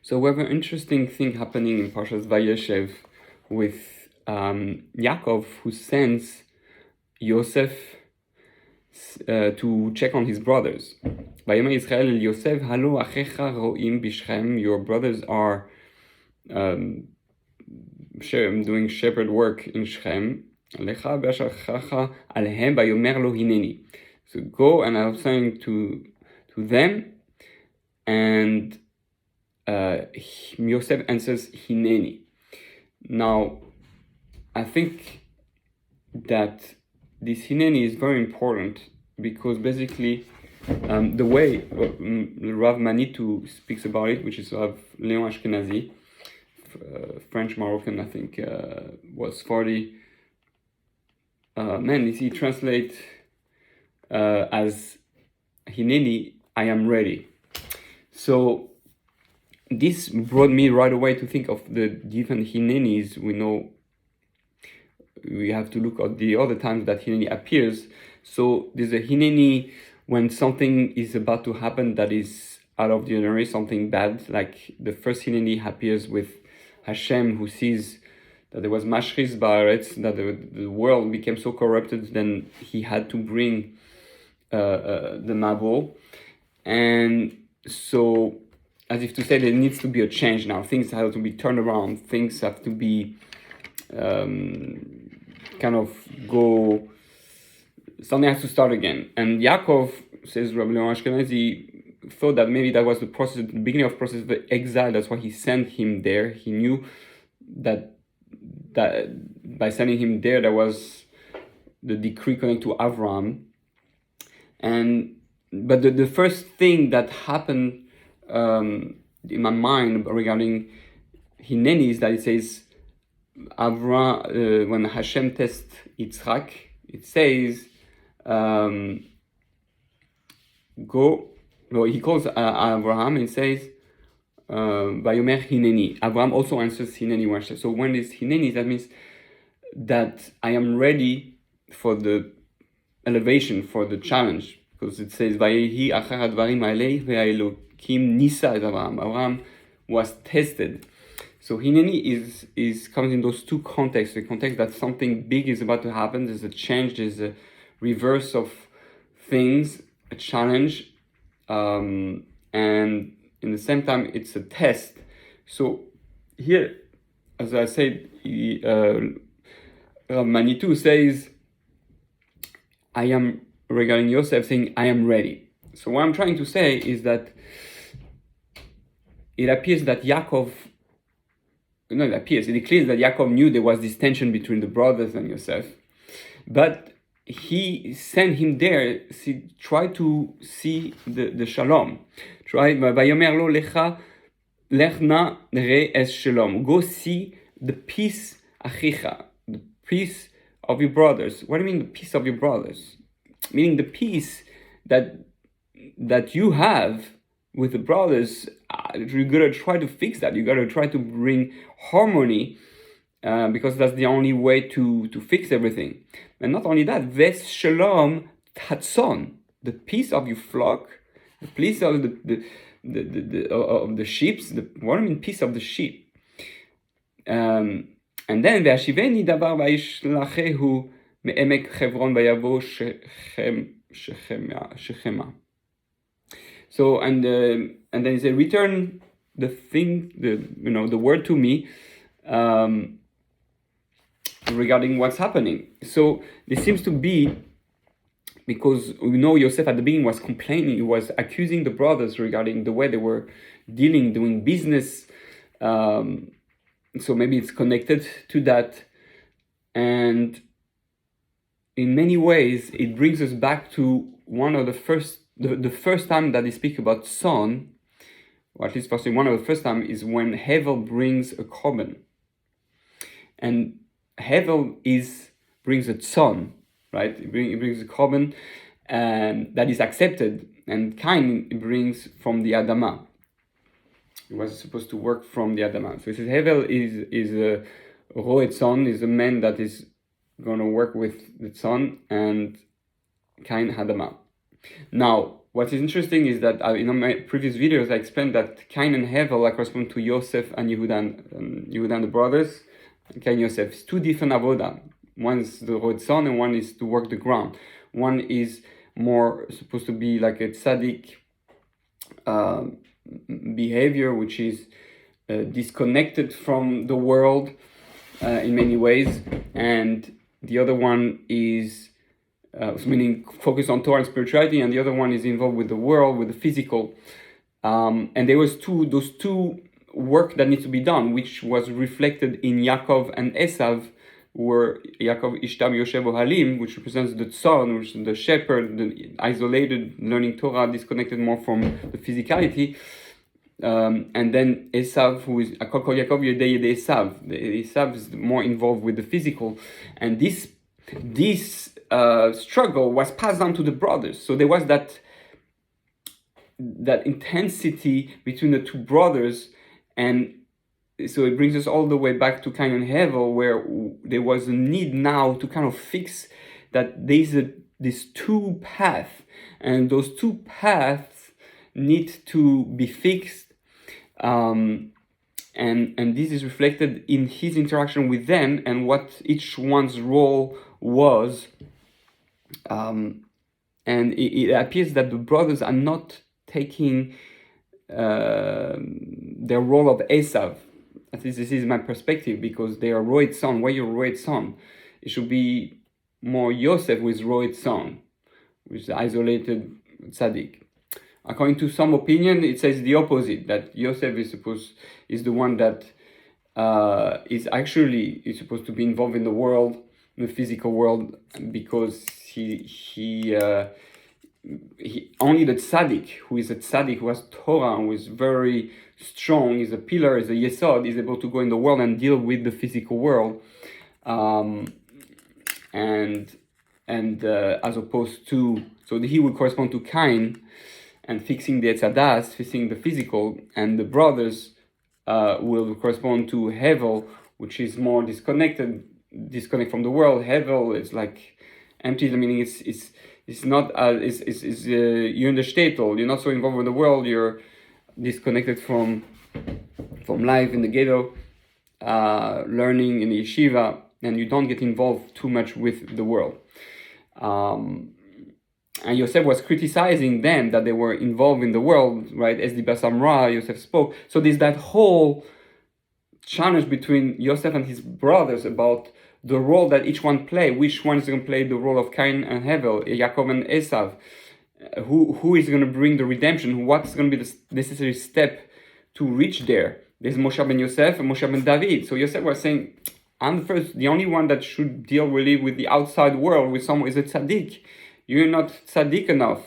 So we have an interesting thing happening in Parashat Vayeshev with Yaakov, who sends Yosef to check on his brothers. Vayomer Yisrael el Yosef, halo achecha ro'im bishchem. Your brothers are doing shepherd work in Shechem. Lecha b'ashachacha alhem vayomer lo hineni. So go, and I'm saying to them, and Yosef answers hineni. Now, I think that this hineni is very important because basically the way Rav Manitou speaks about it, which is Rav Leon Ashkenazi, French Moroccan, I think, was 40. He translates as hineni, I am ready. So this brought me right away to think of the different hinenis. We know we have to look at the other times that hineni appears. So there's a hineni when something is about to happen that is out of the ordinary, something bad. Like the first hineni appears with Hashem, who sees that there was mashris ba'aretz, that the world became so corrupted, then he had to bring the Mabul. And so, as if to say, there needs to be a change now. Things have to be turned around. Things have to be kind of go. Something has to start again. And Yaakov, says Rabbi Leon Ashkenazi, thought that maybe that was the process, the beginning of the process of the exile. That's why he sent him there. He knew that by sending him there, there was the decree connected to Avram. But the first thing that happened in my mind regarding hineni is that it says Avram, when Hashem tests Yitzchak, it says go. No, he calls Abraham and says Vayomer hineni. Abraham also answers hineni. So when it's hineni, that means that I am ready for the elevation, for the challenge, because it says Vayehi achar hadvarim alei ve'elokim nisa et Abraham. Abraham was tested. So hineni is comes in those two contexts. The context that something big is about to happen. There's a change. There's a reverse of things, a challenge. And in the same time, it's a test. So here, as I said, Rav Manitou says, I am, regarding Yosef, saying, I am ready. So what I'm trying to say is that it appears that Yaakov, it declares that Yaakov knew there was this tension between the brothers and Yosef, but he sent him there, try to see the shalom. Vayomer lo lecha lechna re es shalom. Go see the peace achicha, the peace of your brothers. What do you mean the peace of your brothers? Meaning the peace that you have with the brothers. You gotta try to fix that. You gotta try to bring harmony. Because that's the only way to fix everything. And not only that, ves shalom tatzon, the peace of your flock, the peace of the sheep. What do you mean peace of the sheep? And then ve'ashiveni davar vayishlachehu me'emek Chevron vayavo Shechema. So and then he said, return the thing, the word to me. Regarding what's happening. So this seems to be because we know Yosef at the beginning was complaining, he was accusing the brothers regarding the way they were doing business. So maybe it's connected to that. And in many ways, it brings us back to one of the first time that they speak about son, or at least possibly one of the first time, is when Hevel brings a korban. And Hevel brings a tzon, right? It brings a korban that is accepted, and Cain brings from the Adama. He was supposed to work from the Adama. So it says Hevel is a roe tzon, is a man that is going to work with the tzon, and Cain Adama. Now, what is interesting is that in my previous videos I explained that Cain and Hevel correspond to Yosef and Yehuda and the brothers. Cain and Yosef. It's two different avodah. One is the roed son and one is to work the ground. One is more supposed to be like a tzaddik behavior, which is disconnected from the world in many ways, and the other one is meaning focus on Torah and spirituality, and the other one is involved with the world, with the physical. And there was those two work that needs to be done, which was reflected in Yaakov and Esav, where Yaakov Ishtam Yoshev Ohalim, which represents the son, which is the shepherd, the isolated, learning Torah, disconnected more from the physicality. And then Esav, who is Akol Kol Yaakov Yedei Yedei Esav. Esav is more involved with the physical, and this struggle was passed down to the brothers. So there was that intensity between the two brothers, and so it brings us all the way back to Cain and Hevel, where there was a need now to kind of fix that there's these two paths, and those two paths need to be fixed, and this is reflected in his interaction with them and what each one's role was. And it appears that the brothers are not taking their role of Esav. At least this is my perspective, because they are roed son. Why you're roed son? It should be more Yosef who is roed son, which is the isolated tzaddik. According to some opinion, it says the opposite, that Yosef is the one that is supposed to be involved in the world, in the physical world, because he only the tzaddik, who is a tzaddik, who has Torah, who is very strong, is a pillar, is a yesod, is able to go in the world and deal with the physical world, and as opposed to, so he would correspond to Cain and fixing the etzadas, fixing the physical, and the brothers will correspond to Hevel, which is more disconnect from the world. Hevel is like empty, meaning it's not you're in the shtetl, you're not so involved with the world, you're disconnected from life in the ghetto, learning in the yeshiva, and you don't get involved too much with the world. And Yosef was criticizing them that they were involved in the world, right? As the Basamra, Yosef spoke. So there's that whole challenge between Yosef and his brothers about the role that each one play. Which one is going to play the role of Cain and Hevel, Yaakov and Esav? Who is going to bring the redemption? What's going to be the necessary step to reach there? There's Moshe ben Yosef and Moshe ben David. So Yosef was saying, I'm the only one that should deal really with the outside world, with someone who is a tzaddik. You're not tzaddik enough.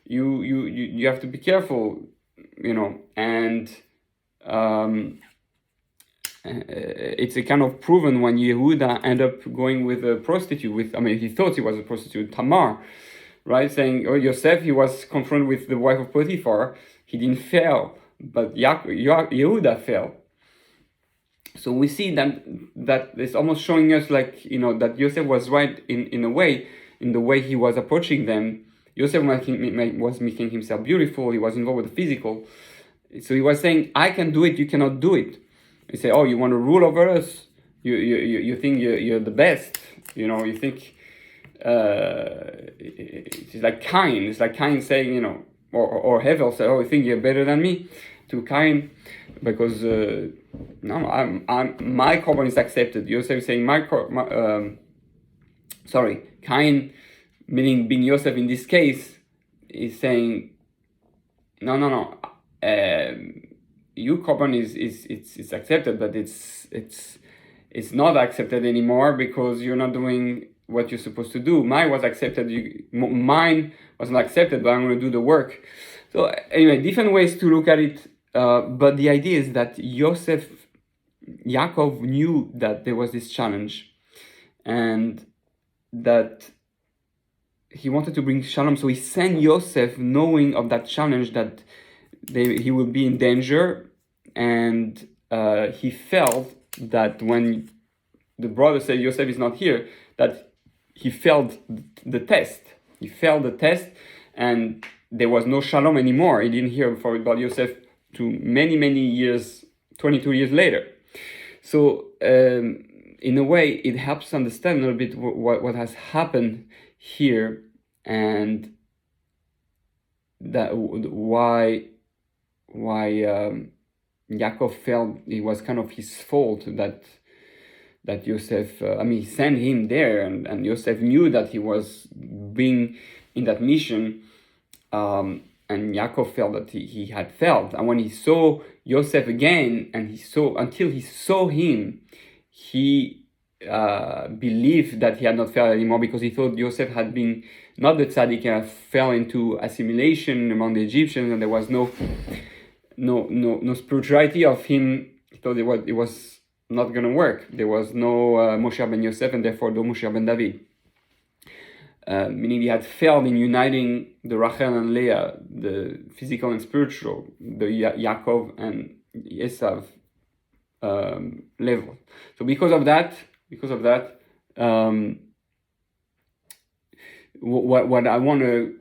You have to be careful, and it's a kind of proven when Yehuda ended up going with a prostitute, he thought he was a prostitute, Tamar, right? Saying, Yosef, he was confronted with the wife of Potiphar, he didn't fail, but Yehuda fell. So we see that it's almost showing us that Yosef was right in a way, in the way he was approaching them. Yosef was making himself beautiful, he was involved with the physical. So he was saying, I can do it, you cannot do it. He said, you want to rule over us? You think you're the best? You think it's like Cain. It's like Cain saying, or Hevel said, you think you're better than me? To Cain, because my korban is accepted. Yosef is saying Cain, meaning being Yosef in this case, is saying, no. Your korban is accepted, but it's not accepted anymore because you're not doing what you're supposed to do. Mine was accepted. Mine was not accepted, but I'm going to do the work. So anyway, different ways to look at it. But the idea is that Yaakov knew that there was this challenge, and that he wanted to bring Shalom. So he sent Yosef knowing of that challenge, that he will be in danger, and he felt that when the brother said Yosef is not here, that he failed the test. He failed the test, and there was no shalom anymore. He didn't hear about Yosef to many, many years, 22 years later. So in a way, it helps understand a little bit what has happened here, and that why Yaakov felt it was kind of his fault that Yosef, he sent him there, and Yosef knew that he was being in that mission, and Yaakov felt that he had failed. And when he saw Yosef again, until he saw him, he believed that he had not failed anymore, because he thought Yosef had been not the tzaddik and fell into assimilation among the Egyptians, and there was no spirituality of him. He thought it was not going to work. There was no Moshe ben Yosef, and therefore no Moshe ben David. Meaning he had failed in uniting the Rachel and Leah, the physical and spiritual, the Yaakov and Esav level. So because of that, what I want to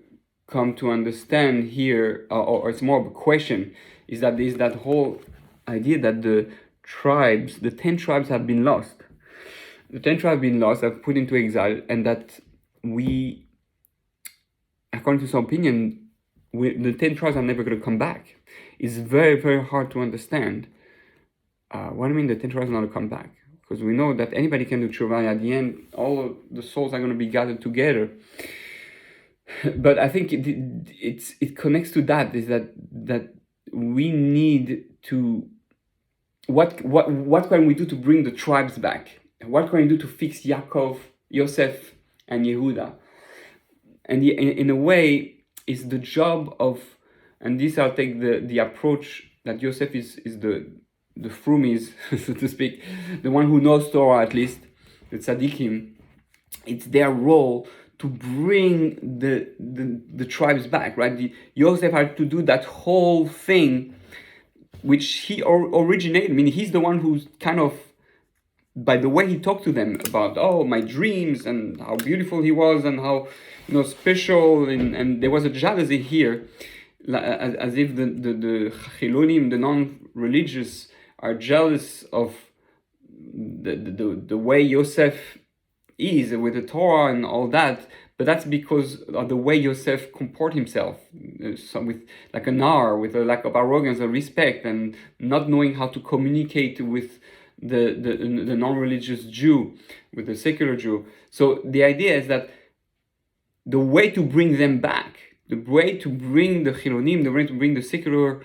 come to understand here, or it's more of a question, is that there's that whole idea that the 10 tribes have been lost. The 10 tribes have been lost, have put into exile, and that we, according to some opinion, the 10 tribes are never going to come back. It's very, very hard to understand. What do I mean the 10 tribes are not going to come back? Because we know that anybody can do tshuva, and at the end, all of the souls are going to be gathered together. But I think it connects to that, is that we need to, what can we do to bring the tribes back? What can we do to fix Yaakov, Yosef, and Yehuda? And in a way, it's the job of, and this I'll take the approach that Yosef is the frumis, so to speak, the one who knows Torah, at least, the tzaddikim. It's their role to bring the tribes back, right? Yosef had to do that whole thing, which he originated. I mean, he's the one who's kind of, by the way he talked to them about, my dreams, and how beautiful he was, and how special, and there was a jealousy here, as if the chilonim, the non-religious, are jealous of the way Yosef is with the Torah and all that. But that's because of the way Yosef comport himself, with like a nar, with a lack of arrogance and respect, and not knowing how to communicate with the non-religious Jew, with the secular Jew. So the idea is that the way to bring them back, the way to bring the chilonim, the way to bring the secular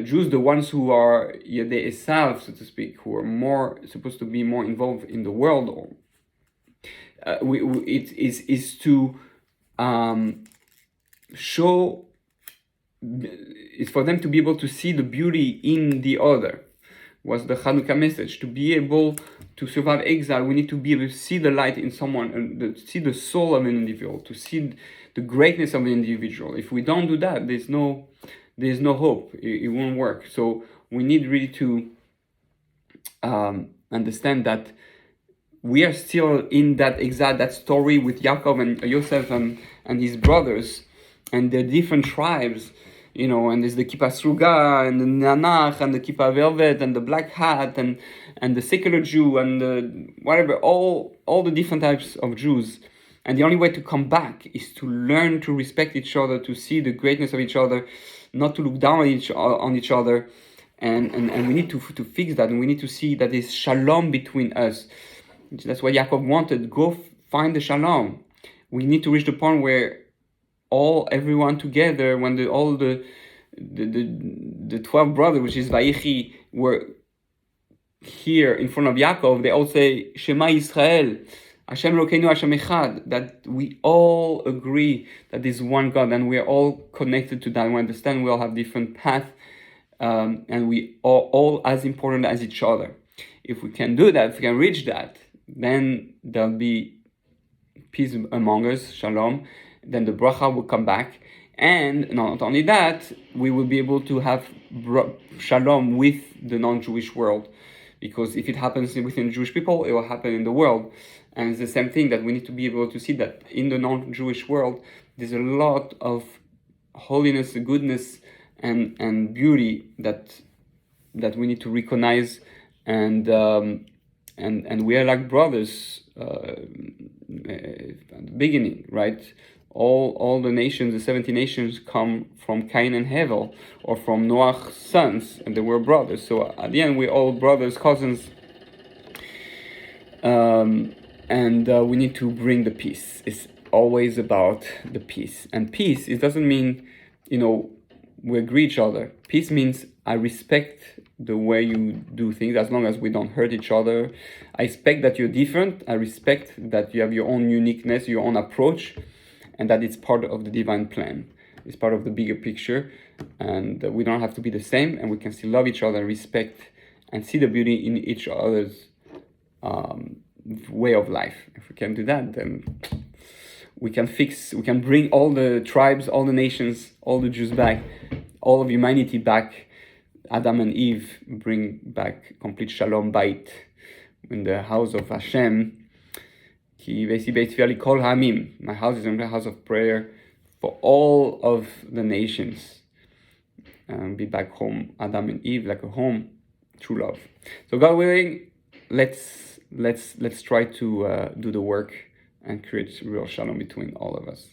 Jews, the ones who are Yadei Esav, so to speak, who are supposed to be more involved in the world, or it is to show, it's for them to be able to see the beauty in the other. Was the Hanukkah message. To be able to survive exile, we need to be able to see the light in someone, and see the soul of an individual, to see the greatness of an individual. If we don't do that, there's no hope. It won't work. So we need really to understand that we are still in that exile, that story with Yaakov and Yosef and his brothers, and the different tribes. And there's the Kippa Sruga, and the Nanach, and the Kippa Velvet, and the Black Hat, and the secular Jew, and the whatever, all the different types of Jews. And the only way to come back is to learn to respect each other, to see the greatness of each other, not to look down on each other. And we need to fix that, and we need to see that there's shalom between us. That's what Yaakov wanted. Go find the shalom. We need to reach the point where everyone together, when all the 12 brothers, which is Vayechi, were here in front of Yaakov, they all say Shema Yisrael, Hashem Elokeinu Hashem Echad, that we all agree that there's one God, and we are all connected to that. We understand we all have different paths, and we are all as important as each other. If we can do that, if we can reach that, then there'll be peace among us, shalom. Then the bracha will come back, and not only that, we will be able to have shalom with the non-Jewish world, because if it happens within Jewish people, it will happen in the world. And it's the same thing, that we need to be able to see that in the non-Jewish world, there's a lot of holiness, goodness, and beauty that we need to recognize, and we are like brothers at the beginning, right? All the nations, the 70 nations, come from Cain and Hevel, or from Noah's sons, and they were brothers. So at the end, we're all brothers, cousins, and we need to bring the peace. It's always about the peace. And peace, it doesn't mean, we agree each other. Peace means I respect the way you do things, as long as we don't hurt each other. I respect that you're different. I respect that you have your own uniqueness, your own approach, and that it's part of the divine plan. It's part of the bigger picture, and we don't have to be the same, and we can still love each other, respect, and see the beauty in each other's way of life. If we can do that, then we can bring all the tribes, all the nations, all the Jews back, all of humanity back. Adam and Eve bring back complete Shalom Bait in the house of Hashem. My house is a house of prayer for all of the nations. Be back home, Adam and Eve, like a home, true love. So God willing, let's try to do the work and create real shalom between all of us.